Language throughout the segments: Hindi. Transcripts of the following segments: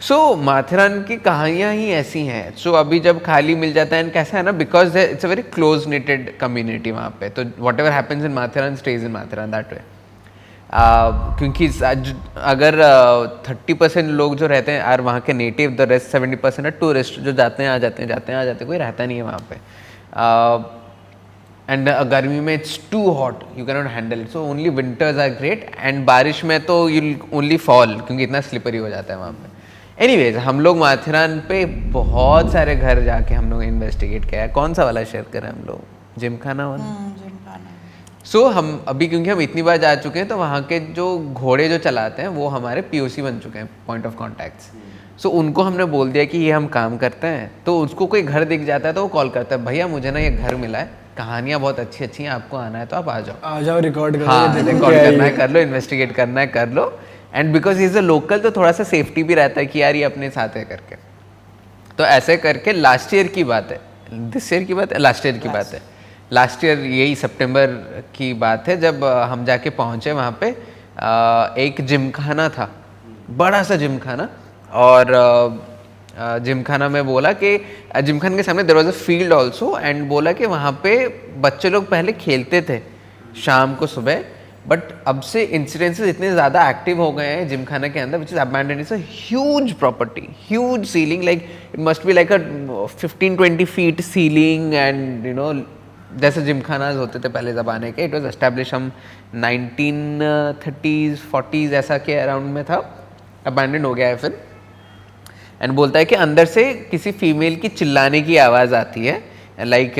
सो माथेरान की कहानियाँ ही ऐसी हैं. सो अभी जब खाली मिल जाता है, एंड कैसा है ना, because it's a very close knitted community वहाँ पे, तो what ever happens in Matheran stage in Matheran that way. क्योंकि अगर 30% लोग जो रहते हैं आर वहाँ के नेटिव, द रेस्ट 70% है टूरिस्ट जो जाते हैं आ जाते हैं, जाते हैं आ जाते हैं, कोई रहता नहीं है वहाँ पे. एंड गर्मी में it's too hot, you can not handle it, so only winters are great. And बारिश में तो यू ओनली फॉल, क्योंकि इतना स्लिपरी हो जाता है वहाँ पे. एनीवेज, हम लोग माथेरान पे बहुत सारे घर जाके हम लोग इन्वेस्टिगेट किया है. कौन सा वाला शेयर करें हम लोग, जिमखाना वाला? सो हम अभी, क्योंकि हम इतनी बार जा चुके हैं, तो वहाँ के जो घोड़े जो चलाते हैं वो हमारे पीओसी बन चुके हैं, पॉइंट ऑफ कॉन्टैक्ट्स. सो उनको हमने बोल दिया कि ये हम काम करते हैं, तो उसको कोई घर दिख जाता है तो वो कॉल करता है, भैया मुझे ना ये घर मिला है, कहानियाँ बहुत अच्छी अच्छी हैं, आपको आना है तो आप आ जाओ रिकॉर्ड करो. हाँ, रिकॉर्ड करना है कर लो, इन्वेस्टिगेट करना है कर लो. And because is a local, तो थोड़ा सा सेफ्टी भी रहता है कि यार ये अपने साथ है करके. तो ऐसे करके लास्ट ईयर की बात है, दिस ईयर की बात है, लास्ट ईयर की बात है, लास्ट ईयर यही सितंबर की बात है, जब हम जाके पहुँचे वहाँ पे. एक जिमखाना था, बड़ा सा जिमखाना. और जिमखाना में बोला कि जिमखाना के सामने there was a field also, and बोला कि वहाँ पे बच्चे लोग पहले खेलते थे शाम को सुबह, बट अब से इंसिडेंसेस इतने ज़्यादा एक्टिव हो गए हैं जिमखाना के अंदर, which is abandoned. It's a huge property, huge ceiling, like it must be like a 15-20 feet ceiling. And you know, जैसे जिमखानाज होते थे पहले ज़माने के, इट वॉज एस्टैब्लिश हम 1930s 40s ऐसा के अराउंड में था, अबैंडन हो गया है फिर. एंड बोलता है कि अंदर से किसी फीमेल की चिल्लाने की आवाज़ आती है, like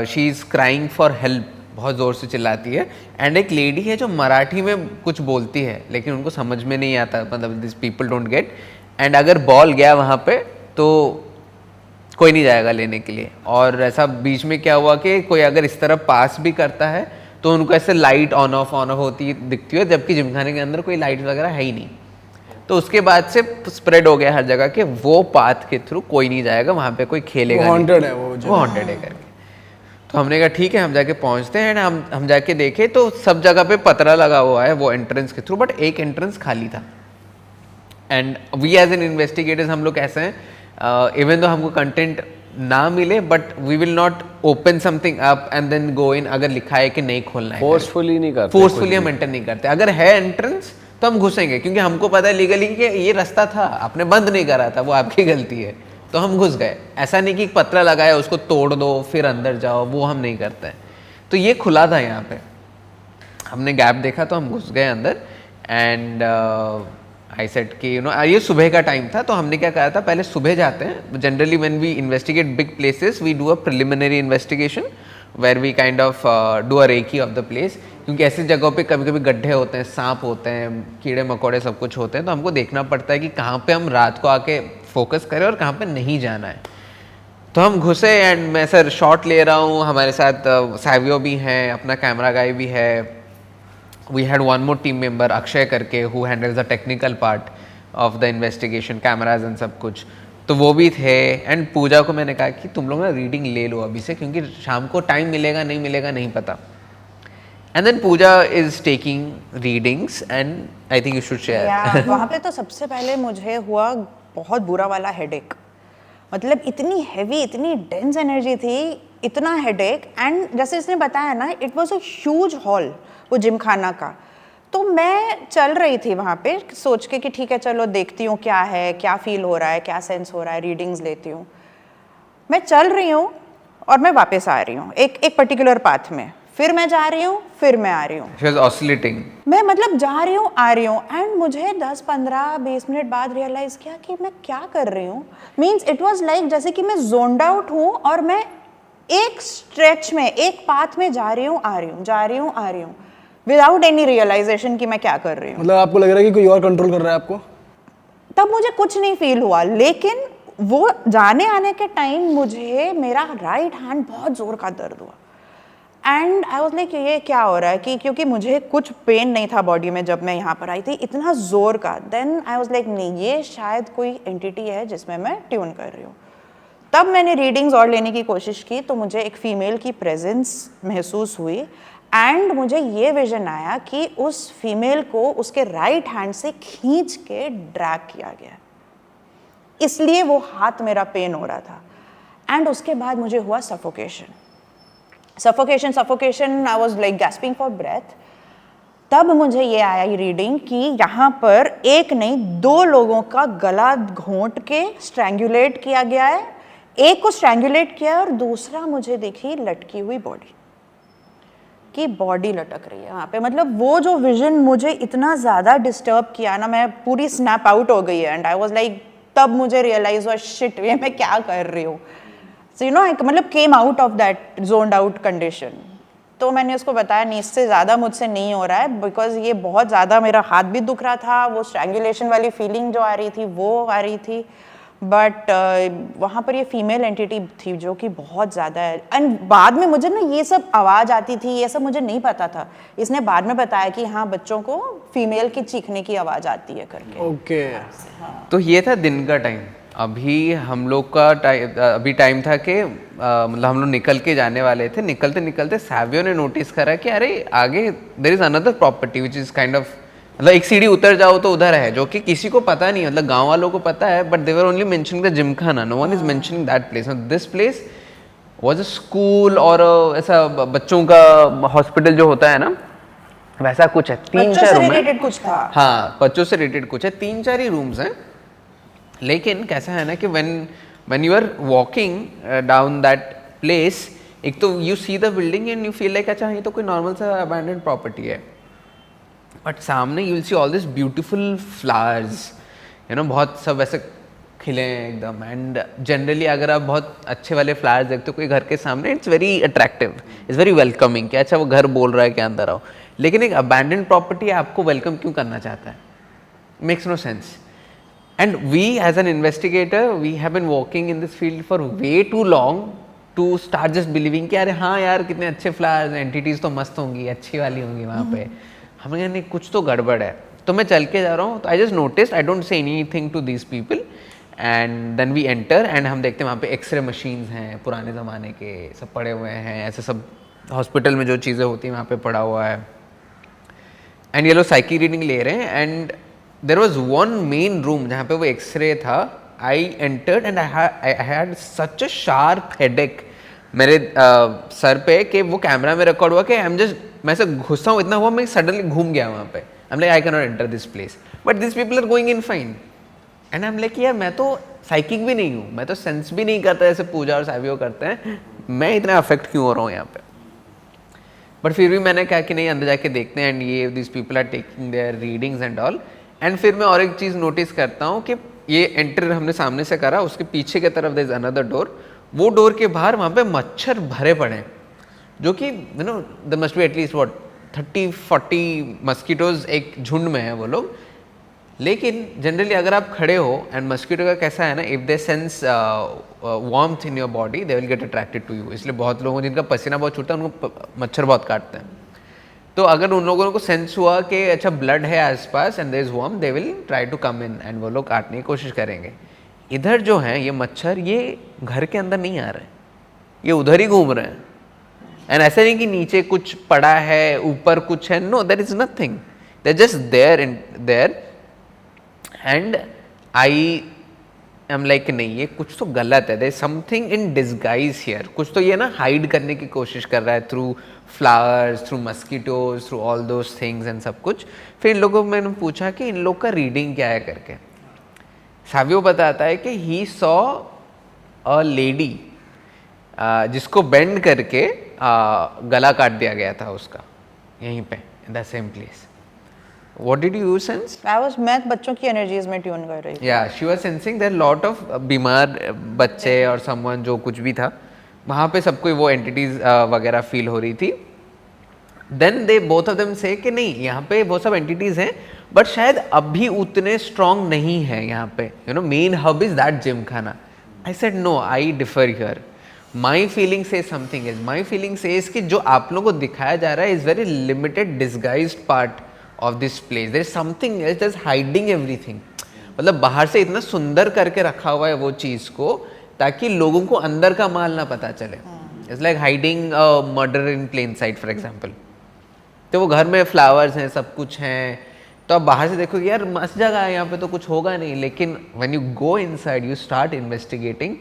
she is crying for help, बहुत ज़ोर से चिल्लाती है. एंड एक लेडी है जो मराठी में कुछ बोलती है, लेकिन उनको समझ में नहीं आता, मतलब this people don't get. And अगर बॉल गया वहाँ पे तो कोई नहीं जाएगा लेने के लिए. और ऐसा बीच में क्या हुआ कि कोई अगर इस तरह पास भी करता है तो उनको ऐसे लाइट ऑन ऑफ होती दिखती है, जबकि जिमखाने के अंदर कोई लाइट वगैरह है ही नहीं. तो उसके बाद से स्प्रेड हो गया हर जगह कि वो पाथ के थ्रू कोई नहीं जाएगा, वहाँ पे कोई खेलेगा नहीं, हॉन्टेड है वो हॉन्टेड है करके. तो हमने कहा ठीक है, हम जाके पहुँचते हैं. हम जाके देखे तो सब जगह पे पतरा लगा हुआ है वो एंट्रेंस के थ्रू, बट एक एंट्रेंस खाली था. And we as an investigators हम लोग ऐसे हैं, इवन तो हमको कंटेंट ना मिले, but we will not open something up and then go in. अगर लिखा है कि नहीं खोलना है, फोर्सफुली नहीं करते, फोर्सफुली हम एंटर नहीं करते. अगर है एंट्रेंस तो हम घुसेंगे, क्योंकि हमको पता है लीगली कि ये रास्ता था, आपने बंद नहीं करा था, वो आपकी गलती है, तो हम घुस गए. ऐसा नहीं कि पतरा लगाया उसको तोड़ दो फिर अंदर जाओ, वो हम नहीं करते हैं. तो ये खुला था यहाँ पे, हमने गैप देखा तो हम घुस गए अंदर. एंड आई सेड कि यू नो, ये सुबह का टाइम था, तो हमने क्या कहा था, पहले सुबह जाते हैं. Generally when we investigate big places we do a preliminary investigation where we kind of do a recce of the place, क्योंकि ऐसी जगहों पे कभी कभी गड्ढे होते हैं, सांप होते हैं, कीड़े मकोड़े सब कुछ होते हैं, तो हमको देखना पड़ता है कि कहाँ पे हम रात को आके फोकस करें और कहाँ पे नहीं जाना है. तो हम घुसे एंड मैं सर शॉट ले रहा हूँ, हमारे साथ सैवियो भी हैं, अपना कैमरा गाय भी है. We had one more team member Akshay करके, who handles the technical part of the investigation, cameras and सब कुछ, तो वो भी थे. एंड पूजा को मैंने कहा कि तुम लोग ना रीडिंग ले लो अभी से, क्योंकि शाम को टाइम मिलेगा नहीं मिलेगा नहीं पता. And then Pooja is taking readings and I think you should share. वहाँ पे तो सबसे पहले मुझे हुआ बहुत बुरा वाला हेडेक. मतलब इतनी हैवी, इतनी डेंस एनर्जी थी, इतना हेडेक. एंड जैसे इसने बताया ना, it was a huge hall वो जिमखाना का. तो मैं चल रही थी वहाँ पे सोच के कि ठीक है चलो देखती हूँ क्या है, क्या फील हो रहा है, क्या सेंस हो रहा है, रीडिंग्स लेती हूँ. मैं चल रही हूँ और मैं वापस आ रही हूँ एक पर्टिकुलर पाथ में, फिर मैं जा रही हूँ, फिर मैं आ रही हूँ. She was oscillating. मैं मतलब जा रही हूँ आ रही हूँ. एंड मुझे 10-15-20 मिनट बाद रियलाइज किया कि मैं क्या कर रही हूँ. मीन्स इट वॉज लाइक जैसे कि मैं जोन्ड आउट हूँ और मैं एक स्ट्रेच में, एक पाथ में जा रही हूँ आ रही हूँ, जा रही हूँ आ रही हूँ, विदाउट एनी रियलाइजेशन कि मैं क्या कर रही हूँ. मतलब आपको लग रहा है कि कोई और कंट्रोल कर रहा है आपको? तब मुझे कुछ नहीं फील हुआ, लेकिन वो जाने आने के टाइम मुझे मेरा राइट हैंड बहुत जोर का दर्द हुआ. एंड आई वॉज लाइक ये क्या हो रहा है, कि क्योंकि मुझे कुछ पेन नहीं था बॉडी में जब मैं यहाँ पर आई थी, इतना जोर का. देन आई वॉज लाइक नहीं, ये शायद कोई एंटिटी है जिसमें मैं ट्यून कर रही हूँ. तब मैंने रीडिंग्स और लेने की कोशिश की तो मुझे एक फीमेल की प्रेजेंस महसूस हुई. एंड मुझे ये विजन आया कि उस फीमेल को उसके राइट हैंड से खींच के ड्रैग किया गया. इसलिए वो हाथ मेरा पेन हो रहा था। एंड उसके बाद मुझे हुआ suffocation, I was like gasping for breath. तब मुझे ये आया रीडिंग कि यहाँ पर एक नहीं 2 लोगों का गला घोंट के स्ट्रैंगुलेट किया गया है, एक को स्ट्रैंगुलेट किया है और दूसरा मुझे देखी लटकी हुई बॉडी, कि बॉडी लटक रही है वहाँ पे। मतलब वो जो विजन मुझे इतना ज़्यादा डिस्टर्ब किया ना, मैं पूरी स्नैप आउट हो गई है। एंड आई वाज लाइक, तब मुझे रियलाइज हुआ शिट ये मैं क्या कर रही हूँ। सो यू नो आई मतलब came out of that zoned out condition. तो मैंने उसको बताया नहीं, इससे ज़्यादा मुझसे नहीं हो रहा है, बिकॉज ये बहुत ज़्यादा, मेरा हाथ भी दुख रहा था, वो स्ट्रैंगुलेशन वाली फीलिंग जो आ रही थी वो आ रही थी। बट वहाँ पर ये फीमेल एंटिटी थी जो कि बहुत ज़्यादा है। एंड बाद में मुझे ना ये सब आवाज़ आती थी, ये सब मुझे नहीं पता था। इसने बाद में बताया कि हाँ बच्चों को फीमेल की चीखने की आवाज़ आती है करके। ओके तो ये था दिन का टाइम। अभी हम लोग का अभी टाइम था कि मतलब हम लोग निकल के जाने वाले थे। निकलते निकलते सैवियो ने नोटिस करा कि अरे आगे there is another property which is kind of, मतलब एक सीढ़ी उतर जाओ तो उधर है, जो कि किसी को पता नहीं, मतलब गांव वालों को पता है, but they were only mentioning the Gymkhana, no one is mentioning that place. This place was a school और ऐसा बच्चों का हॉस्पिटल जो होता है ना, वैसा कुछ है। 3-4 रूम है, कुछ था। हाँ बच्चों से रिलेटेड कुछ है, 3-4 ही रूम्स हैं। लेकिन कैसा है ना कि when you are walking down that place, एक तो you see the building and you feel like अच्छा ये तो कोई नॉर्मल सा abandoned property है, बट सामने you will see all this beautiful flowers, you know, बहुत सब ऐसे खिले हैं एकदम। एंड जनरली अगर आप बहुत अच्छे वाले फ्लावर्स देखते हो कोई घर के सामने, it's very attractive, it's very welcoming कि अच्छा वो घर बोल रहा है कि अंदर आओ। लेकिन एक abandoned property आपको वेलकम क्यों करना चाहता है? Makes no sense. And we as an investigator, we have been working in this field for way too long to start just believing कि अरे हाँ यार कितने अच्छे फ्लावर्स, एंटिटीज तो मस्त होंगी, अच्छी वाली होंगी वहाँ पे। हमें कहने कुछ तो गड़बड़ है। तो मैं चल के जा रहा हूँ, तो I just notice, I don't say anything to these people, and then we enter and हम देखते हैं वहाँ पे एक्सरे मशीन्स हैं पुराने ज़माने के, सब पड़े हुए हैं, ऐसे सब हॉस्पिटल में जो चीज़ें होती हैं वहाँ पे पड़ा हुआ है। एंड ये लोग साइकी रीडिंग ले रहे हैं। And there was one main room जहाँ पे वो एक्सरे था। I entered and I had such a sharp headache मेरे सर पे कि वो कैमरा में रिकॉर्ड हुआ कि आई एम जस्ट, मैं ऐसे घुसा हूँ, इतना हुआ मैं सडनली घूम गया वहाँ पे। I am like I can not enter this place, but this people are going in fine. And I am like यार मैं तो साइकिक भी नहीं हूँ, मैं तो सेंस भी नहीं करता जैसे पूजा और सैवियो करते हैं, मैं इतना अफेक्ट क्यों हो रहा हूँ यहाँ पे? बट फिर भी मैंने कहा कि नहीं अंदर जाके देखते हैं। एंड ये this people are taking their readings and all. And फिर मैं और एक चीज़ नोटिस करता हूँ कि ये एंटर हमने सामने से करा, उसके पीछे की तरफ देयर इज अनदर डोर। वो डोर के बाहर वहाँ पे मच्छर भरे पड़े हैं, जो कि you know there must be at least what 30-40 mosquitoes एक झुंड में है वो लोग। लेकिन जनरली अगर आप खड़े हो एंड मस्कीटो का कैसा है ना, if they sense warmth in your body they will get attracted to you. इसलिए बहुत लोगों जिनका पसीना बहुत छूटता है उनको मच्छर बहुत काटते हैं। तो अगर उन लोगों को सेंस हुआ कि अच्छा ब्लड है आसपास and there is warm, they will try to come in and वो लोग काटने की कोशिश करेंगे। इधर जो है ये मच्छर, ये घर के अंदर नहीं आ रहे हैं, ये उधर ही घूम रहे हैं। एंड ऐसा नहीं कि नीचे कुछ पड़ा है, ऊपर कुछ है, no there is nothing, they are just there in there. And I am like नहीं ये कुछ तो गलत है, there is something in disguise here. कुछ तो ये ना हाइड करने की कोशिश कर रहा है through flowers, through mosquitoes, through all those things and सब कुछ। फिर इन लोगों को मैंने पूछा कि इन लोग का रीडिंग क्या है करके। सैवियो बताता है कि ही सॉ अ लेडी जिसको बेंड करके गला काट दिया गया था उसका, यहीं पे in the same place. What did you sense? मैं बच्चों की एनर्जीज में ट्यून कर रही थी। Yeah, she was sensing there lot of बीमार बच्चे और someone जो कुछ भी था वहाँ पे, सबको वो एंटिटीज वगैरह फील हो रही थी। Then they both of them say कि नहीं यहाँ पे वो सब एंटिटीज हैं, बट शायद अभी उतने स्ट्रॉन्ग नहीं है यहाँ पे, you know main hub is that Gymkhana. I said no, I differ here. My feeling says something else. My feeling says कि जो आप लोगों को दिखाया जा रहा है is very limited disguised part of this place. There is something else that's hiding everything. मतलब बाहर से इतना सुंदर करके रखा हुआ है वो चीज़ को ताकि लोगों को अंदर का माल ना पता चले। It's like hiding a murder in plain sight, for example. तो वो घर में फ्लावर्स हैं, सब कुछ हैं, तो आप बाहर से देखोगे यार मस्त जगह है, यहाँ पे तो कुछ होगा नहीं, लेकिन when you go inside, you start investigating,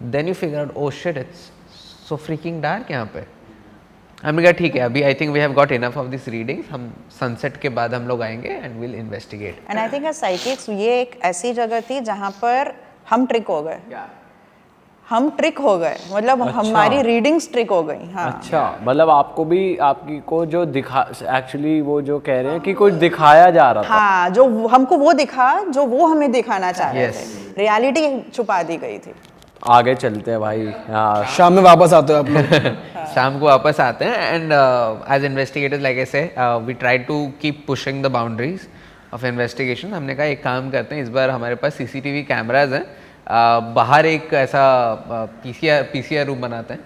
then you figure out oh shit it's so freaking dark यहाँ पे। हमने कहा ठीक है, अभी I think we have got enough of this readings, हम सनसेट के बाद हम लोग आएंगे and will investigate. And I think as psychics ये एक ऐसी जगह थी जहाँ पर हम ट्रिक हो गए, हम ट्रिक हो गए, मतलब हमारी रीडिंग्स ट्रिक हो गई। हाँ अच्छा, मतलब आपको भी आपकी को जो दिखा, एक्चुअली वो जो कह रहे हैं कि कुछ दिखाया जा रहा था। हाँ, जो हमको वो दिखा जो वो हमें दिखाना चाह रहे थे, रियलिटी छुपा दी गई थी। आगे चलते हैं भाई। हाँ, शाम में वापस आते हो आप लोग? शाम को वापस आते हैं and as investigators like I say we try to keep pushing the boundaries of investigation. हमने कहा एक काम करते हैं, इस बार हमारे पास सीसीटीवी कैमराज हैं, बाहर एक ऐसा पीसीआर रूम बनाते हैं,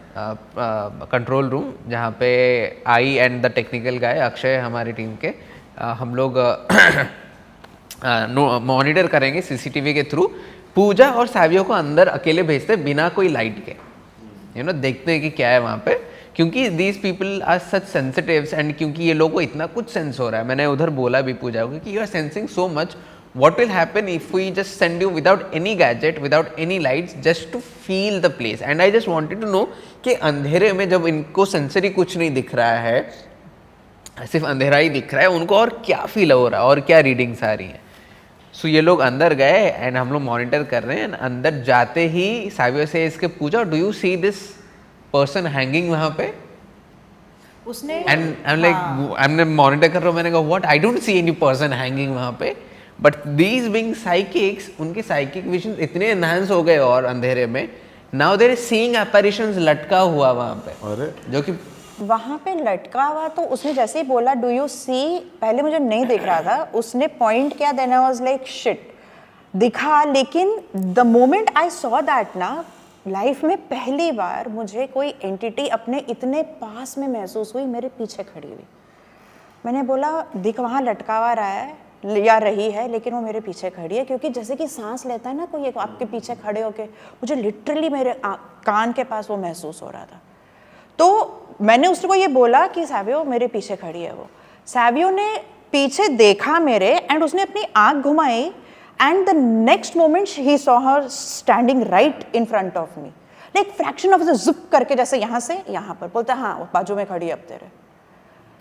कंट्रोल रूम, जहाँ पे I and the technical guy Akshay हमारी टीम के हम लोग मॉनिटर करेंगे सीसीटीवी के थ्रू। पूजा और सावियो को अंदर अकेले भेजते बिना कोई लाइट के, यू नो, देखते हैं कि क्या है वहाँ पे, क्योंकि these people are such sensitives and क्योंकि ये लोगों को इतना कुछ सेंस हो रहा है। मैंने उधर बोला भी पूजा को कि you are sensing so much, what will happen if we just send you without any gadget, without any lights, just to feel the place? And I just wanted to know कि अंधेरे में जब इनको सेंसरी कुछ नहीं दिख रहा है, सिर्फ अंधेरा ही दिख रहा है, उनको और क्या फील हो रहा है और क्या रीडिंग्स आ रही हैं। सो ये लोग अंदर गए एंड हम लोग मॉनिटर कर रहे हैं। अंदर जाते ही सावियो से इसके पूछा, do you see this person hanging वहाँ पे? उसने एंड आई एम लाइक, हमने मॉनिटर कर रहा हूँ, मैंने कहा what, I don't see any person hanging वहाँ पे। बट दीज बिंग साइकिक्स, उनके साइकिक विजन इतने एनहांस हो गए और अंधेरे में, नाउ देयर इज सीइंग अपैरिशंस लटका हुआ वहाँ पे। अरे, जो कि वहाँ पे लटका हुआ, तो उसने जैसे ही बोला डू यू सी, पहले मुझे नहीं दिख रहा था, उसने पॉइंट किया, then I was like shit, दिखा। लेकिन the moment I saw that ना, लाइफ में पहली बार मुझे कोई एंटिटी अपने इतने पास में महसूस हुई, मेरे पीछे खड़ी हुई। मैंने बोला दिख वहाँ लटका हुआ रहा है या रही है, लेकिन वो मेरे पीछे खड़ी है, क्योंकि जैसे कि सांस लेता है ना कोई एक आपके पीछे खड़े होके, मुझे लिटरली मेरे कान के पास वो महसूस हो रहा था। तो मैंने उसको ये बोला कि सावियो मेरे पीछे खड़ी है वो। सावियो ने पीछे देखा मेरे एंड उसने अपनी आंख घुमाई and the next moment he saw her standing right in front of me, like fraction of the zip करके, जैसे यहाँ से यहाँ पर। बोलता हाँ बाजू में खड़ी है अब तेरे।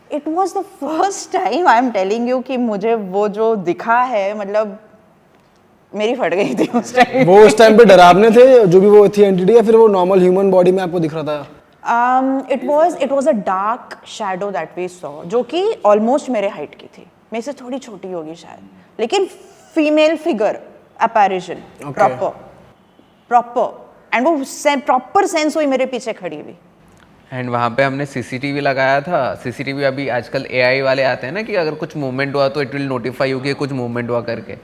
It was the first time, I am telling you, कि मुझे वो जो दिखा है, मतलब मेरी फट गई थी उस टाइम। वो उस टाइम पे डरावने थे जो भी वो थी एंटिटी, या फिर वो नॉर्मल ह्यूमन बॉडी में आपको दिख रहा था? It was a dark shadow that we saw, जो कि ऑलमोस्ट मेरे हाइट की थी, मेरे से थोड़ी छोटी होगी शायद, लेकिन फीमेल फिगर अपैरिशन, प्रॉपर एंड वो प्रॉपर सेंस हुई मेरे पीछे खड़ी हुई। एंड वहाँ पे हमने सीसीटीवी लगाया था। सीसीटीवी अभी आजकल एआई वाले आते हैं ना कि अगर कुछ मूवमेंट हुआ तो इट विल नोटिफाई यू कि कुछ मूवमेंट हुआ करके।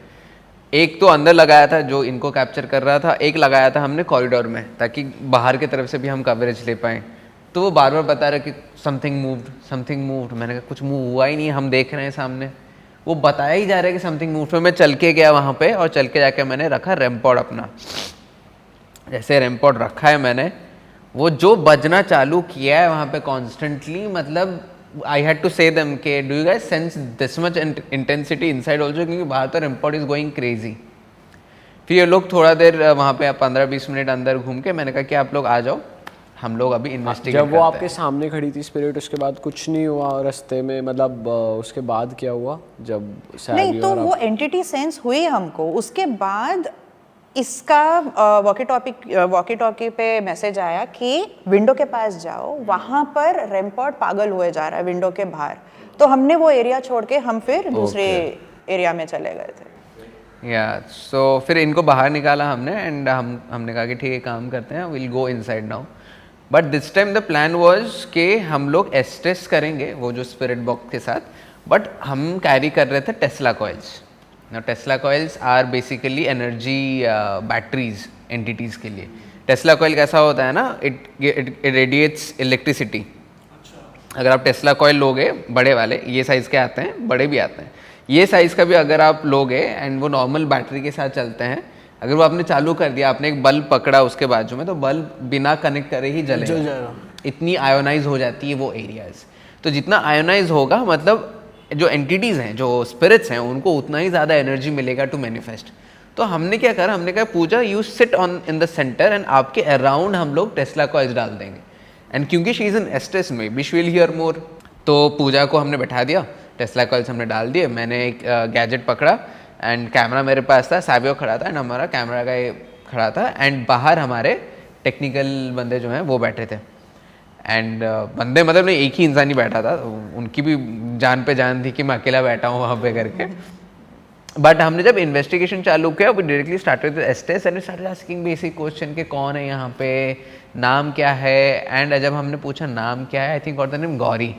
एक तो अंदर लगाया था जो इनको कैप्चर कर रहा था, एक लगाया था हमने कॉरिडोर में, ताकि बाहर की तरफ से भी हम कवरेज ले पाएँ। तो वो बार बार बता रहे कि समथिंग मूव्ड। मैंने कहा कुछ मूव हुआ ही नहीं, हम देख रहे हैं सामने, वो बताया ही जा रहा है कि समथिंग मूव्ड। फिर मैं चल के गया वहाँ पे और चल के जाके मैंने रखा रैमपॉड अपना। जैसे रैमपॉड रखा है मैंने, वो जो बजना चालू किया है वहाँ पे कॉन्स्टेंटली, मतलब आई हैड टू से देम के do you guys sense this much intensity inside also, क्योंकि बाहर तो रैमपॉड इज गोइंग क्रेजी। फिर ये लोग थोड़ा देर वहाँ पे 15-20 मिनट अंदर घूम के, मैंने कहा कि आप लोग आ जाओ, हम लोग अभी इन्वेस्टिगेट जब वो आपके सामने खड़ी थी स्पिरिट, उसके बाद कुछ नहीं हुआ रास्ते में? मतलब उसके बाद क्या हुआ जब नहीं, तो वो एंटिटी सेंस हुई हमको। उसके बाद इसका वॉकी टॉकी पे मैसेज आया कि विंडो के पास जाओ, वहाँ पर रैमपॉड पागल हुए जा रहा है विंडो के बाहर। तो हमने वो एरिया छोड़ के हम फिर दूसरे एरिया में चले गए थे। या सो फिर इनको बाहर निकाला हमने एंड हमने कहा कि ठीक है काम करते हैं, will go inside now. But this time the plan was कि हम लोग एस्टेस करेंगे वो जो स्पिरिट बॉक्स के साथ, बट हम कैरी कर रहे थे Tesla coils. Now Tesla coils are basically energy batteries entities के लिए। Tesla coil कैसा होता है ना, it radiates electricity। अगर आप Tesla coil लोगे बड़े वाले, ये साइज़ के आते हैं, बड़े भी आते हैं, ये साइज़ का भी अगर आप लोगे एंड वो नॉर्मल बैटरी के साथ चलते हैं, अगर वो आपने चालू कर दिया, आपने एक बल्ब पकड़ा उसके बाजू में, तो बल्ब बिना कनेक्ट करे ही जल जाएगा। इतनी आयोनाइज हो जाती है वो एरियाज। तो जितना आयोनाइज होगा, मतलब जो एंटिटीज़ हैं, जो स्पिरिट्स हैं, उनको उतना ही ज़्यादा एनर्जी मिलेगा टू मैनिफेस्ट। तो हमने क्या करा, हमने कहा Pooja you sit on in the centre and आपके अराउंड हम लोग टेस्ला कॉइल्स डाल देंगे। एंड क्योंकि शी इज़ इन एस्टेस में बी शी विल हियर मोर, तो पूजा को हमने बैठा दिया, टेस्ला कॉइल्स हमने डाल दिए, मैंने एक गैजेट पकड़ा एंड कैमरा मेरे पास था, साबियो खड़ा था एंड हमारा कैमरा का ये खड़ा था एंड बाहर हमारे टेक्निकल बंदे जो हैं वो बैठे थे। एंड बंदे मतलब नहीं, एक ही इंसान ही बैठा था, उनकी भी जान पे जान थी कि मैं अकेला बैठा हूँ वहाँ पे करके। बट हमने जब इन्वेस्टिगेशन चालू किया, we directly started with Estes and started asking basic question कि कौन है यहाँ पे, नाम क्या है। एंड जब हमने पूछा नाम क्या है, I think got the name Gauri,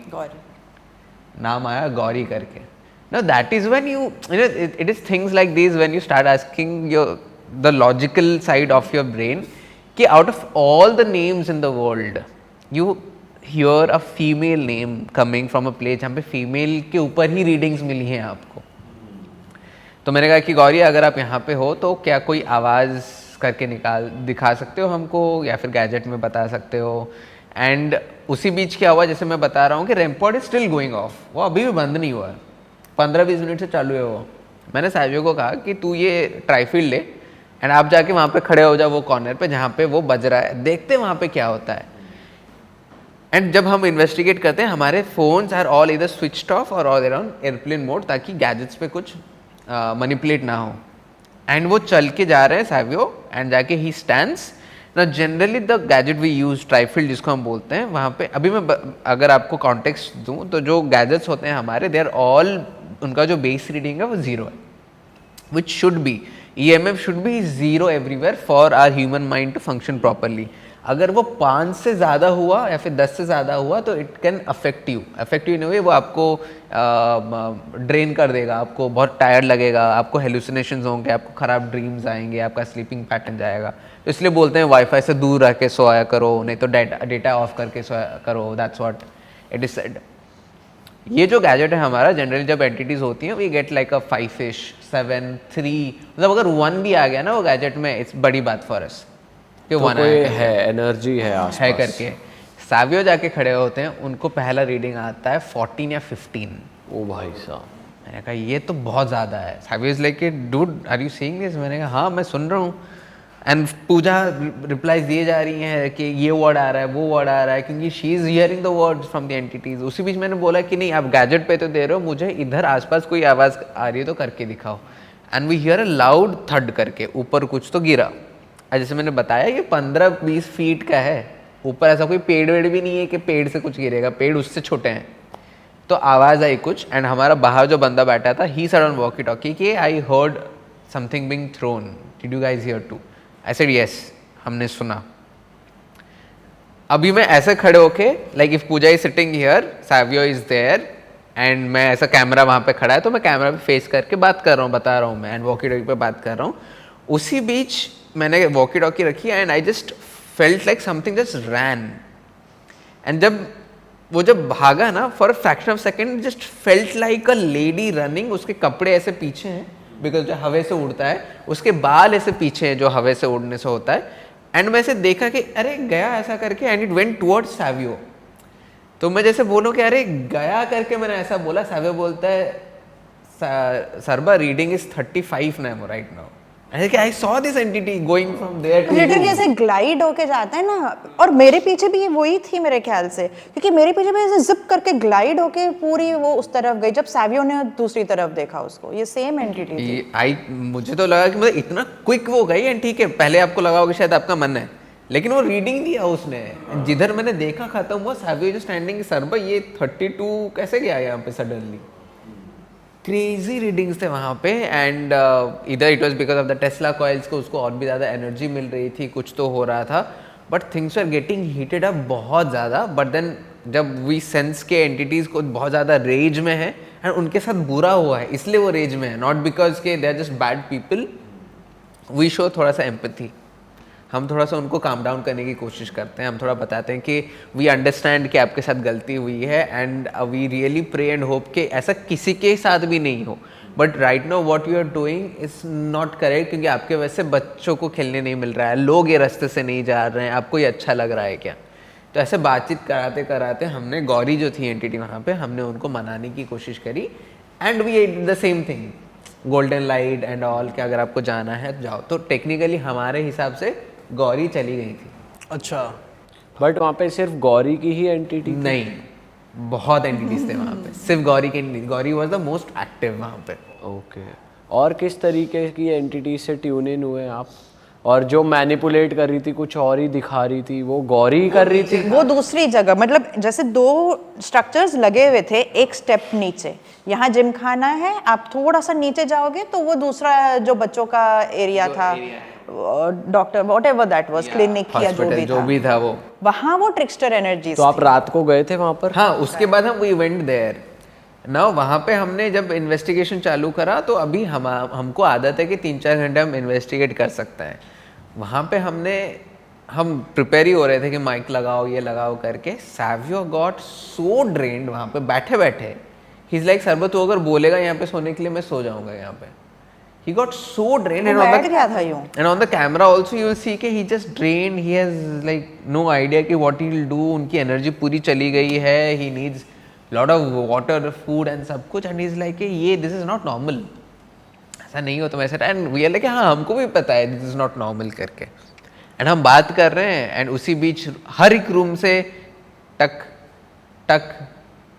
नाम आया गौरी करके। Now that is when you know it is things like these when you start asking the logical side of your brain कि out of all the names in the world you hear a female name coming from a place जहाँ पे female के ऊपर ही readings मिली हैं आपको। तो मैंने कहा कि गौरी अगर आप यहाँ पे हो तो क्या कोई आवाज़ करके दिखा सकते हो हमको या फिर गैजेट में बता सकते हो। एंड उसी बीच क्या हुआ, जैसे मैं बता रहा हूँ कि RAM pod is still going of, वो अभी भी बंद नहीं हुआ है, 15-20 मिनट से चालू है वो। मैंने साजियो को कहा कि तू ये ट्राईफील्ड ले एंड आप जाके वहाँ पे खड़े हो जाओ वो कॉर्नर पे जहाँ पे वो बज रहा है, देखते हैं वहाँ पे क्या होता है। एंड जब हम इन्वेस्टिगेट करते हैं हमारे फोन्स आर ऑल इधर स्विच्ड ऑफ और ऑल ऑन एयरप्लेन मोड ताकि गैजेट्स पे कुछ मैनिपुलेट ना हो। एंड वो चल के जा रहे हैं सावियो एंड जाके ही स्टैंड्स। ना generally the gadget we use TriField जिसको हम बोलते हैं, वहाँ पे अभी मैं अगर आपको कॉन्टेक्स्ट दूँ तो जो गैजेट्स होते हैं हमारे, दे आर ऑल, उनका जो बेस रीडिंग है वो 0 है, which should be, EMF should be 0 everywhere for our human mind to function properly. अगर वो 5 से ज़्यादा हुआ या फिर 10 से ज़्यादा हुआ तो it can affect you in a way, वो आपको ड्रेन कर देगा, आपको बहुत टायर्ड लगेगा, आपको हेलुसिनेशंस होंगे, आपको ख़राब ड्रीम्स आएंगे, आपका स्लीपिंग पैटर्न जाएगा। तो इसलिए बोलते हैं वाईफाई से दूर रह के सोया करो, नहीं तो डेटा ऑफ करके सोया करो, that's what it is said. ये जो गैजेट है हमारा, जनरली जब एंटिटीज होती हैं we get like a 5-ish 7 3, मतलब अगर 1 भी आ गया ना वो गैजेट में, इट्स बड़ी बात फॉर अस कि तो 1 कोई है, एनर्जी है आसपास है करके। सावियो जाके खड़े होते हैं, उनको पहला रीडिंग आता है 14 या 15। ओ भाई साहब, मैंने कहा ये तो बहुत ज़्यादा है। Savio is like dude are you seeing this? मैंने कहा हाँ मैं सुन रहा हूँ। एंड पूजा रिप्लाईज दिए जा रही हैं कि ये वर्ड आ रहा है, वो वर्ड आ रहा है, क्योंकि she is hearing the words from the entities. उसी बीच मैंने बोला कि नहीं आप गैजेट पे तो दे रहे हो, मुझे इधर आसपास कोई आवाज़ आ रही है तो करके दिखाओ। And we hear a loud thud करके ऊपर कुछ तो गिरा। जैसे मैंने बताया ये 15-20 फीट का है, ऊपर ऐसा कोई पेड़ वेड़ भी नहीं है कि पेड़ से कुछ गिरेगा, पेड़ उससे छोटे हैं। तो आवाज़ आई कुछ एंड हमारा बाहर जो बंदा बैठा था he said on walkie talkie कि I heard something being thrown, did you guys hear too? I said yes, हमने सुना। अभी मैं ऐसे खड़े होके like if Pooja is sitting here, Savio is there and मैं ऐसा कैमरा वहाँ पे खड़ा है तो मैं कैमरा पे फेस करके बात कर रहा हूँ, बता रहा हूँ मैं, एंड वॉकी टॉकी पे बात कर रहा हूँ। उसी बीच मैंने वॉकी टॉकी रखी and I just felt like something just ran. And जब भागा ना, for a fraction of second just felt like a lady running. उसके कपड़े ऐसे पीछे हैं बिकॉज जो हवा से उड़ता है, उसके बाल ऐसे पीछे हैं जो हवा से उड़ने से होता है। एंड मैं ऐसे देखा कि अरे गया ऐसा करके and it went towards Savio. तो मैं जैसे बोलूँ कि अरे गया करके मैंने ऐसा बोला, सावियो बोलता है सरबा reading is 35 now right now. I saw this entity going from there to literally ऐसे ग्लाइड होके जाता है ना, और मेरे पीछे भी वही थी मेरे ख्याल से, क्योंकि मेरे पीछे भी ऐसे जिप करके ग्लाइड होके पूरी वो उस तरफ गई जब सावियो ने दूसरी तरफ देखा उसको। ये सेम एंटिटी थी। मुझे तो लगा कि मतलब इतना क्विक वो गई। एंड ठीक है, पहले आपको लगा होगा शायद आपका मन है, लेकिन वो रीडिंग दिया उसने। जिधर मैंने देखा खत्म हुआ, सावियो जो स्टैंडिंग, सरबा ये 32 कैसे गया यहाँ पे सडनली। क्रेजी रीडिंग्स थे वहाँ पे। एंड इधर it was because of the Tesla coils को उसको और भी ज़्यादा एनर्जी मिल रही थी, कुछ तो हो रहा था। But things are getting heated up बहुत ज़्यादा। बट देन जब वी सेंस के एंटिटीज़ को बहुत ज़्यादा रेज में है एंड उनके साथ बुरा हुआ है इसलिए वो रेज में है, नॉट बिकॉज के they are just bad people. We show थोड़ा सा एम्पैथी, हम थोड़ा सा उनको काम डाउन करने की कोशिश करते हैं। हम थोड़ा बताते हैं कि वी अंडरस्टैंड कि आपके साथ गलती हुई है and we really pray and hope कि ऐसा किसी के साथ भी नहीं हो। But right now what you are doing is not correct, क्योंकि आपके वजह से बच्चों को खेलने नहीं मिल रहा है, लोग ये रास्ते से नहीं जा रहे हैं, आपको ये अच्छा लग रहा है क्या? तो ऐसे बातचीत कराते कराते हमने गौरी जो थी एंटिटी वहाँ पे, हमने उनको मनाने की कोशिश करी and we the same thing, golden light and all, कि अगर आपको जाना है तो जाओ। तो टेक्निकली हमारे हिसाब से गौरी चली गई थी। अच्छा, बट वहाँ पे सिर्फ गौरी की ही एंटिटी? नहीं, बहुत एंटिटीज थे वहाँ पे, सिर्फ गौरी के नहीं। Gauri was the most active वहाँ पे। ओके, और किस तरीके की एंटिटी से ट्यून इन हुए आप? और जो मैनिपुलेट कर रही थी, कुछ और ही दिखा रही थी, वो गौरी कर रही थी? वो दूसरी जगह, मतलब जैसे 2 स्ट्रक्चर्स लगे हुए थे एक स्टेप नीचे। यहाँ जिम खाना है, आप थोड़ा सा नीचे जाओगे तो वो दूसरा जो बच्चों का एरिया था, doctor whatever that was, clinic या जो भी था वो वहाँ वो ट्रिक्स्टर एनर्जीज। तो आप रात को गए थे वहाँ पर? हाँ, उसके बाद हम वी वेंट देयर ना। वहाँ पे हमने जब इन्वेस्टिगेशन चालू करा तो अभी हमको आदत है कि 3-4 घंटे हम इन्वेस्टिगेट कर सकते हैं। वहाँ पे हम प्रिपेयर ही हो रहे थे कि माइक लगाओ, ये लगाओ करके। सैवियो गॉट सो ड्रेन्ड वहाँ पे बैठे बैठे। ही इज लाइक, सरबत तू अगर बोलेगा यहाँ पे सोने के लिए, मैं सो जाऊंगा यहाँ पे। He got so drained and on the camera also you will see कि he just drained, he has like no idea कि what he will do, उनकी एनर्जी पूरी चली गई है, he needs lot of water, food and सब कुछ, and he is like कि ये this is not normal, ऐसा नहीं होता वैसे। and we are like हाँ, हमको भी पता है this is not normal करके, and हम बात कर रहे हैं and उसी बीच हर एक रूम से टक टक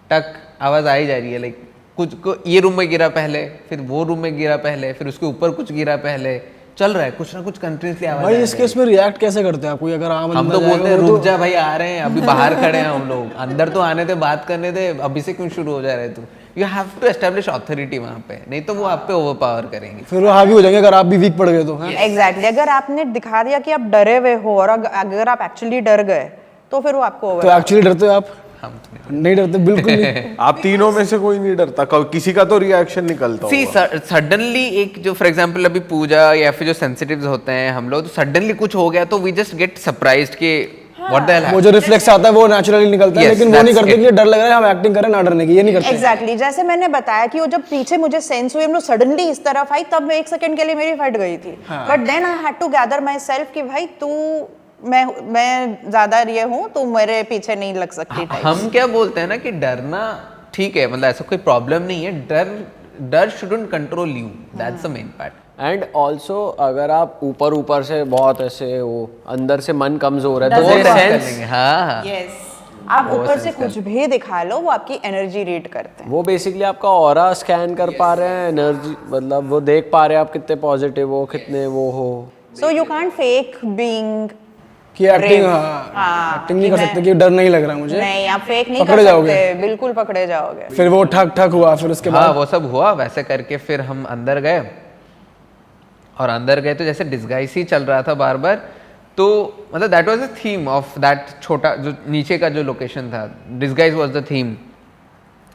टक आवाज़ आई जा रही है। लाइक कुछ को ये रूम में गिरा पहले, फिर वो रूम में गिरा पहले, फिर उसके ऊपर कुछ गिरा पहले, चल रहा है कुछ ना कुछ कंटिन्यूअसली आवाज। भाई इस केस में रिएक्ट कैसे करते हैं आप? कोई अगर आम हम तो बोलते हैं रुक जा भाई, आ रहे हैं अभी, बाहर खड़े हैं हम लोग, अंदर तो आने थे, बात करने थे, अभी से क्यों शुरू हो जा रहे तू? You have to establish authority वहाँ पे, नहीं तो वो आप पे ओवर पावर करेंगे, फिर वो हावी हो जाएंगे अगर आप भी वीक पड़ गए तो। एग्जैक्टली, अगर आपने दिखा दिया कि आप डरे हुए हो और अगर आप एक्चुअली डर गए तो फिर वो आपको तो एक्चुअली डरते हो आप? हम तो नहीं डरते, बिल्कुल नहीं। आप तीनों में से कोई नहीं डरता? किसी का तो रिएक्शन निकलता सी होगा। सडनली एक जो फॉर एग्जांपल अभी पूजा या फिर जो सेंसिटिव्स होते हैं हम लोग, तो सडनली कुछ हो गया तो वी जस्ट गेट सरप्राइज्ड कि व्हाट द हेल। वो जो रिफ्लेक्स आता है वो नेचुरली निकलता है, लेकिन वो नहीं करते कि डर लग रहा है हम एक्टिंग करें ना डरने की, ये नहीं करते। एग्जैक्टली, जैसे मैंने बताया कि वो जब पीछे मुझे सेंस हुई, हम लोग सडनली इस तरफ आई, तब 1 सेकंड के लिए मेरी फट गई थी। But then I had to gather myself कि भाई तू, मैं ज्यादा ये हूँ, तू मेरे पीछे नहीं लग सकती। हम क्या बोलते हैं ना कि डरना ठीक है, मतलब ऐसा कोई प्रॉब्लम नहीं है, डर shouldn't control you, that's the main part. And also अगर आप ऊपर से बहुत ऐसे वो अंदर से मन कमजोर है तो वो वो सेंस सेंस, करेंगे। हाँ, आप ऊपर से कुछ भी दिखा लो, वो आपकी एनर्जी रीड करते हैं। वो बेसिकली आपका ऑरा स्कैन कर पा रहे हैं, एनर्जी, मतलब वो देख पा रहे हैं आप कितने पॉजिटिव हो, कितने वो हो। So you can't fake being कि एक्टिंग, एक्टिंग नहीं कर सकते कि डर नहीं लग रहा मुझे। नहीं, आप फेक नहीं पकड़े कर जाओगे। सकते, बिल्कुल पकड़े जाओगे। फिर वो ठक ठक हुआ, फिर उसके हाँ, बाद वो सब हुआ। वैसे करके फिर हम अंदर गए, और अंदर गए तो जैसे डिस्गाइज ही चल रहा था बार बार, तो मतलब that was the theme of that छोटा जो नीचे का जो लोकेशन था, डिस्गाइज वाज द थीम।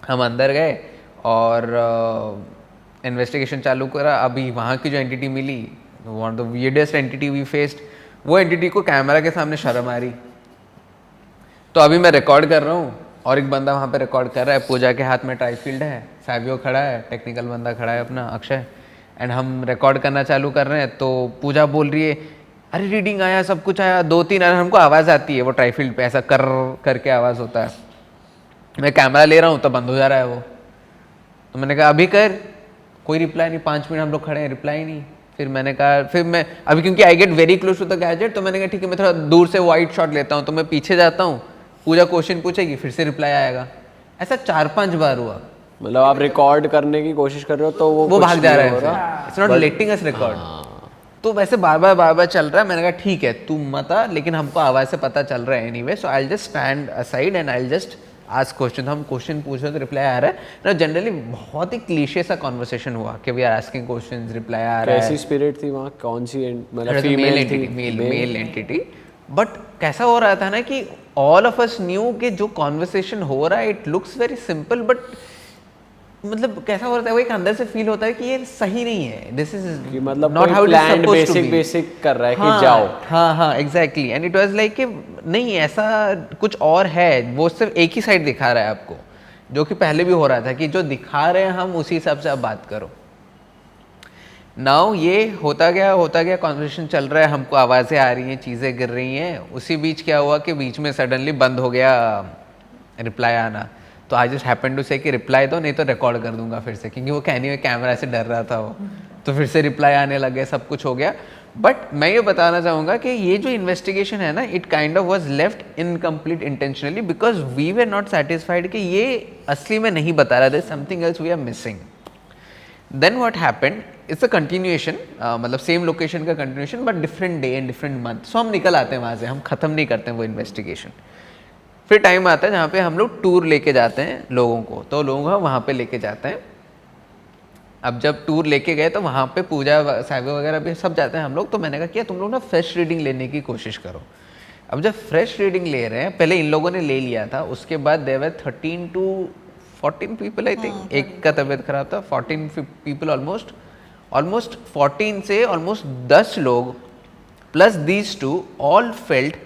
हम अंदर गए और इन्वेस्टिगेशन चालू करा। अभी वहाँ की जो एंटिटी मिली, one of the weirdest entity we faced, वो एंटिटी को कैमरा के सामने शर्म आ रही। तो अभी मैं रिकॉर्ड कर रहा हूँ और एक बंदा वहाँ पे रिकॉर्ड कर रहा है, पूजा के हाथ में ट्राईफील्ड है, सैवियो खड़ा है, टेक्निकल बंदा खड़ा है अपना अक्षय, एंड हम रिकॉर्ड करना चालू कर रहे हैं। तो पूजा बोल रही है अरे रीडिंग आया, सब कुछ आया, 2-3 हमको आवाज़ आती है, वो ट्राईफील्ड पे ऐसा कर करके आवाज़ होता है। मैं कैमरा ले रहा हूँ तो बंद हो जा रहा है वो। तो मैंने कहा अभी कर, कोई रिप्लाई नहीं। 5 मिनट हम लोग खड़े हैं, रिप्लाई नहीं। फिर मैंने कहा, फिर मैं अभी क्योंकि I get very close to the gadget, तो मैंने कहा ठीक है मैं थोड़ा दूर से वाइड शॉट लेता हूँ। तो मैं पीछे जाता हूँ, पूजा क्वेश्चन पूछेगी, फिर से रिप्लाई आएगा। ऐसा 4-5 बार हुआ। मतलब आप रिकॉर्ड करने की कोशिश कर रहे हो तो वो भाग जा रहा है, it's not letting us record. तो वैसे बार बार चल रहा है। मैंने कहा ठीक है तू मत आ, लेकिन हमको आवाज़ से पता चल रहा है anyway, so I will just stand aside and I will just ask question. हम क्वेश्चन पूछ रहे तो रिप्लाई आ रहा है ना। जनरली बहुत ही क्लीशे सा कॉन्वर्सेशन हुआ कि we are asking questions, reply आ रहा है। कैसी स्पिरिट थी वहाँ, कौन सी मतलब मेल फीमेल थी? Male entity. बट कैसा हो रहा था ना कि ऑल ऑफ अस न्यू कि जो कॉन्वर्सेशन हो रहा है it looks very simple, but मतलब कैसा हो रहा है वो एक अंदर से फील होता है कि ये सही नहीं है, दिस इज कि मतलब not how it is supposed to be. Basic कर रहा है कि जाओ। हाँ exactly. And it was like कि नहीं ऐसा कुछ और है, वो सिर्फ एक ही साइड दिखा रहा है आपको, जो कि पहले भी हो रहा था कि जो दिखा रहे हैं हम उसी हिसाब से आप बात करो। नाउ ये होता गया कॉन्वर्सेशन चल रहा है, हमको आवाज़ें आ रही हैं, चीज़ें गिर रही हैं। उसी बीच क्या हुआ कि बीच में सडनली बंद हो गया रिप्लाई आना। तो आई जस्ट हैपन टू से कि रिप्लाई दो, नहीं तो रिकॉर्ड कर दूंगा फिर से, क्योंकि वो कहने में कैमरा से डर रहा था वो। तो फिर से रिप्लाई आने लग गए, सब कुछ हो गया। बट मैं ये बताना चाहूँगा कि ये जो इन्वेस्टिगेशन है ना, it kind of was left incomplete intentionally, because we were not satisfied कि ये असली में नहीं बता रहा, there is something else we are missing. Then what happened, it's a continuation, मतलब सेम लोकेशन का continuation but different day and different month. So हम निकल आते हैं वहाँ से, हम ख़त्म नहीं करते हैं वो इन्वेस्टिगेशन। फिर टाइम आता है जहाँ पे हम लोग टूर लेके जाते हैं लोगों को, तो लोगों को वहाँ पे लेके जाते हैं। अब जब टूर लेके गए तो वहाँ पे पूजा साहिब वगैरह भी सब जाते हैं हम लोग। तो मैंने कहा कि तुम लोग ना फ्रेश रीडिंग लेने की कोशिश करो। अब जब फ्रेश रीडिंग ले रहे हैं, पहले इन लोगों ने ले लिया था, उसके बाद there were 13 to 14 people I think, एक का तबीयत खराब था, 14 पीपल ऑलमोस्ट 14 से ऑलमोस्ट 10 लोग plus these two all felt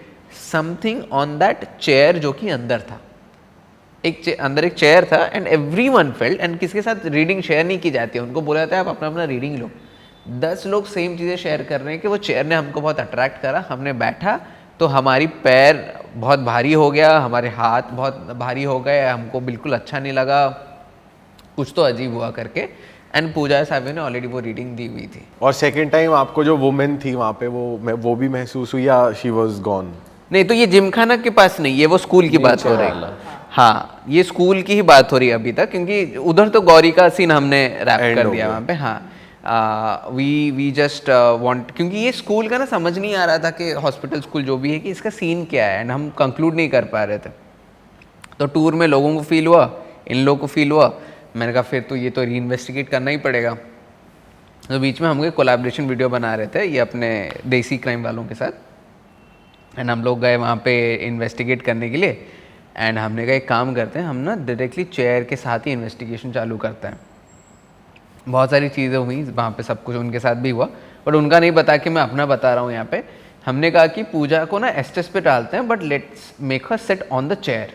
something on that chair जो कि अंदर था। अंदर एक चेयर था एंड एवरीवन फेल्ट, एंड किसी के साथ रीडिंग शेयर नहीं की जाती है, उनको बोला जाता है आप अपना अपना रीडिंग लो। 10 लोग सेम चीज़ें शेयर कर रहे हैं कि वो चेयर ने हमको बहुत अट्रैक्ट करा, हमने बैठा तो हमारी पैर बहुत भारी हो गया, हमारे हाथ बहुत भारी हो गए, हमको बिल्कुल अच्छा नहीं लगा, कुछ तो अजीब हुआ करके। एंड पूजा साहब ने ऑलरेडी वो रीडिंग दी हुई थी। और सेकंड टाइम आपको जो वुमेन थी वहाँ पे वो भी महसूस हुई या शी वाज गॉन? नहीं, तो ये जिमखाना के पास नहीं, ये वो स्कूल की बात हो रही है। हाँ, ये स्कूल की ही बात हो रही है अभी तक, क्योंकि उधर तो गौरी का सीन हमने रैप कर दिया वहाँ पे। हाँ, वी जस्ट वांट, क्योंकि ये स्कूल का ना समझ नहीं आ रहा था कि हॉस्पिटल स्कूल जो भी है कि इसका सीन क्या है, एंड हम कंक्लूड नहीं कर पा रहे थे। तो टूर में लोगों को फील हुआ, इन लोगों को फील हुआ, मैंने कहा फिर तो ये तो री इन्वेस्टिगेट करना ही पड़ेगा। तो बीच में हम कोलैबोरेशन वीडियो बना रहे थे ये अपने देसी क्राइम वालों के साथ, एंड हम लोग गए वहाँ पे इन्वेस्टिगेट करने के लिए। एंड हमने कहा एक काम करते हैं, हम ना डायरेक्टली चेयर के साथ ही इन्वेस्टिगेशन चालू करते हैं। बहुत सारी चीज़ें हुई वहाँ पे, सब कुछ उनके साथ भी हुआ, बट उनका नहीं बता कि मैं अपना बता रहा हूँ यहाँ पे। हमने कहा कि पूजा को ना एस्टेस पे डालते हैं, but let's make her set on the chair,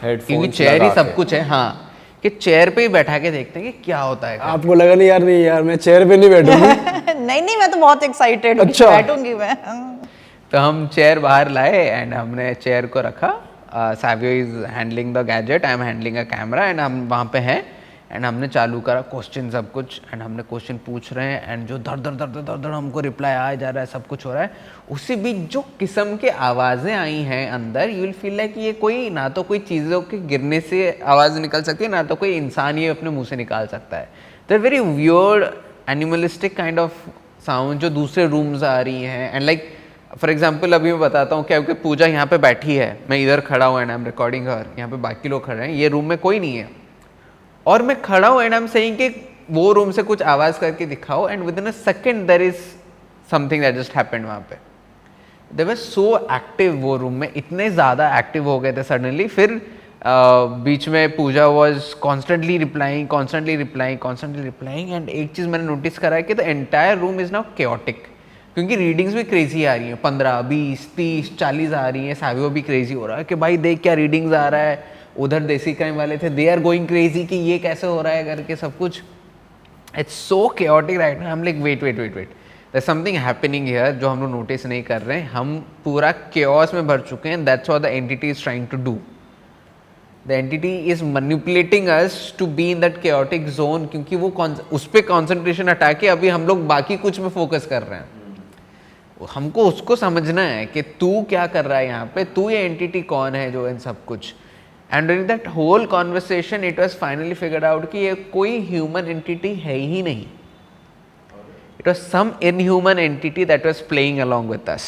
क्योंकि चेयर ही सब कुछ है। हाँ, कि चेयर पे ही बैठा के देखते हैं कि क्या होता है। आपको लगा नहीं यार मैं चेयर पे नहीं बैठूंगी? नहीं, मैं तो बहुत एक्साइटेड हूँ, अच्छा। बैठूंगी मैं। तो हम चेयर बाहर लाए एंड हमने चेयर को रखा। Savio is handling the gadget, I am handling a camera, and हम वहाँ पे हैं। एंड हमने चालू करा क्वेश्चन सब कुछ, एंड हमने क्वेश्चन पूछ रहे हैं, एंड जो धड़ हमको रिप्लाई आ जा रहा है, सब कुछ हो रहा है। उसी बीच जो किस्म के आवाज़ें आई हैं अंदर, यू विल फील लाइक ये कोई ना तो कोई चीज़ों के गिरने से आवाज़ निकल सकती है, ना तो कोई इंसान ये अपने मुंह से निकाल सकता है। The very weird animalistic kind of sound जो दूसरे रूम्स आ रही हैं। एंड लाइक फॉर एग्जाम्पल अभी मैं बताता हूँ क्या, क्योंकि पूजा यहाँ पे बैठी है, मैं इधर खड़ा हूँ एंड आई एम रिकॉर्डिंग हर, यहाँ पे बाकी लोग खड़े हैं, ये रूम में कोई नहीं है, और मैं खड़ा हूँ एंड आई एम सेइंग कि वो रूम से कुछ आवाज़ करके दिखाओ, and within a second there is something that just happened. वहाँ पे दे वर सो एक्टिव, वो रूम में इतने ज़्यादा एक्टिव हो गए थे सडनली। फिर बीच में पूजा वॉज कॉन्स्टेंटली रिप्लाइंग, एंड एक चीज़ मैंने नोटिस करा है कि the entire room is now chaotic, क्योंकि रीडिंग्स भी क्रेजी आ रही हैं, 15, 20, 30, 40 आ रही हैं। सावियो भी क्रेजी हो रहा है कि भाई देख क्या रीडिंग्स आ रहा है। उधर देसी क्राइम वाले थे, दे आर गोइंग क्रेजी कि ये कैसे हो रहा है करके सब कुछ। It's so chaotic right now. हम like wait, there something happening here जो हम लोग नोटिस नहीं कर रहे हैं। हम पूरा केओस में भर चुके हैं। That's what the entity is trying to do. The entity is manipulating us to be in that chaotic zone, क्योंकि वो उस पर कॉन्सेंट्रेशन हटा के अभी हम लोग बाकी कुछ में फोकस कर रहे हैं। हमको उसको समझना है कि तू क्या कर रहा है यहाँ पे, तू ये एंटिटी कौन है जो इन सब कुछ। And during that whole conversation it was finally figured out कि ये कोई ह्यूमन एंटिटी है ही नहीं। It was some inhuman entity that was playing along with us,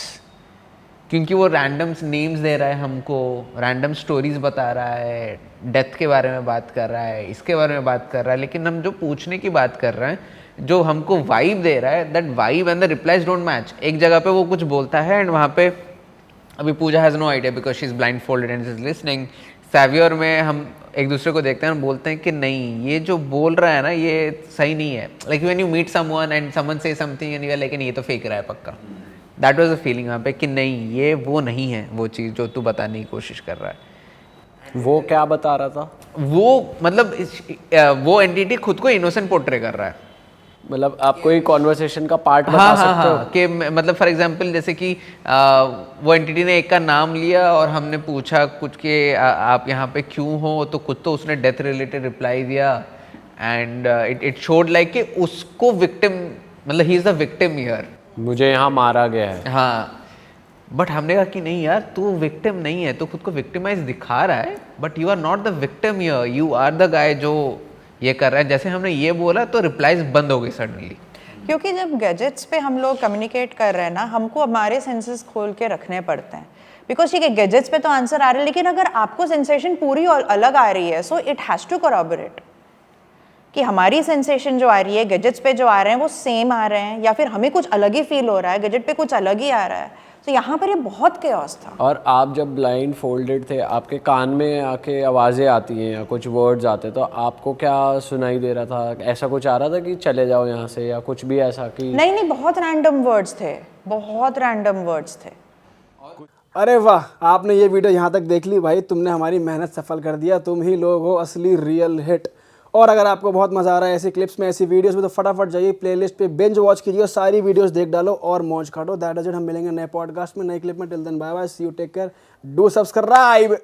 क्योंकि वो रैंडम नेम्स दे रहा है हमको, रैंडम स्टोरीज बता रहा है, डेथ के बारे में बात कर रहा है, इसके बारे में बात कर रहा है, लेकिन हम जो पूछने की बात कर रहे हैं, जो हमको वाइब दे रहा है, that vibe and the replies don't match. एक जगह पे वो कुछ बोलता है एंड वहाँ पे अभी Pooja has no idea because she is blindfolded and is listening. सैवियर में हम एक दूसरे को देखते हैं और बोलते हैं कि नहीं, ये जो बोल रहा है ना ये सही नहीं है। Like when you meet someone and someone से something and you are like ये तो फेक रहा है पक्का। दैट वाज अ फीलिंग वहाँ पे कि नहीं, ये वो नहीं है वो चीज़ जो तू बताने की कोशिश कर रहा है। वो क्या बता रहा था? वो मतलब वो एंटिटी खुद को इनोसेंट पोर्ट्रे कर रहा है मतलब आप कोई कॉन्वर्सेशन का पार्ट बता हाँ सकते हो? कि मतलब फॉर एग्जांपल जैसे कि वो एंटिटी ने एक का नाम लिया और हमने पूछा कुछ कि आप यहाँ पे क्यों हो, तो खुद तो उसने डेथ रिलेटेड रिप्लाई दिया एंड इट शोड लाइक कि उसको विक्टिम, मतलब he is the victim here. मुझे यहाँ मारा गया है। हाँ, बट हमने कहा कि नहीं यार, तू विक्टिम नहीं है, तू खुद को विक्टिमाइज दिखा रहा है, but you are not the victim here, you are the guy जो ये कर रहा है। जैसे हमने ये बोला तो रिप्लाईज बंद हो गई सडनली। क्योंकि जब गैजेट्स पे हम लोग कम्युनिकेट कर रहे हैं ना, हमको हमारे सेंसेस खोल के रखने पड़ते हैं। बिकॉज ठीक है, गैजेट्स पे तो आंसर आ रहा है, लेकिन अगर आपको सेंसेशन पूरी और अलग आ रही है, सो इट हैज़ टू कोरॉबरेट कि हमारी सेंसेशन जो आ रही है, गैजेट्स पे जो आ रहे हैं वो सेम आ रहे हैं, या फिर हमें कुछ अलग ही फील हो रहा है, गैजेट पे कुछ अलग ही आ रहा है। तो यहाँ पर ये बहुत केओस था। और आप जब ब्लाइंड फोल्डेड थे, आपके कान में आके आवाज़ें आती हैं या कुछ वर्ड्स आते, तो आपको क्या सुनाई दे रहा था? ऐसा कुछ आ रहा था कि चले जाओ यहाँ से, या कुछ भी ऐसा कि? नहीं, बहुत रैंडम वर्ड्स थे, बहुत रैंडम वर्ड्स थे। अरे वाह, आपने ये वीडियो यहाँ तक देख ली भाई, तुमने हमारी मेहनत सफल कर दिया। तुम ही लोग हो असली रियल हिट। और अगर आपको बहुत मजा आ रहा है ऐसी क्लिप्स में, ऐसी वीडियोस में, तो फटाफट जाइए प्लेलिस्ट पे बिंज वॉच कीजिए, सारी वीडियोस देख डालो और मौज काटो। That is it. हम मिलेंगे नए पॉडकास्ट में, नए क्लिप में। Till then bye bye, see you, take care, do subscribe.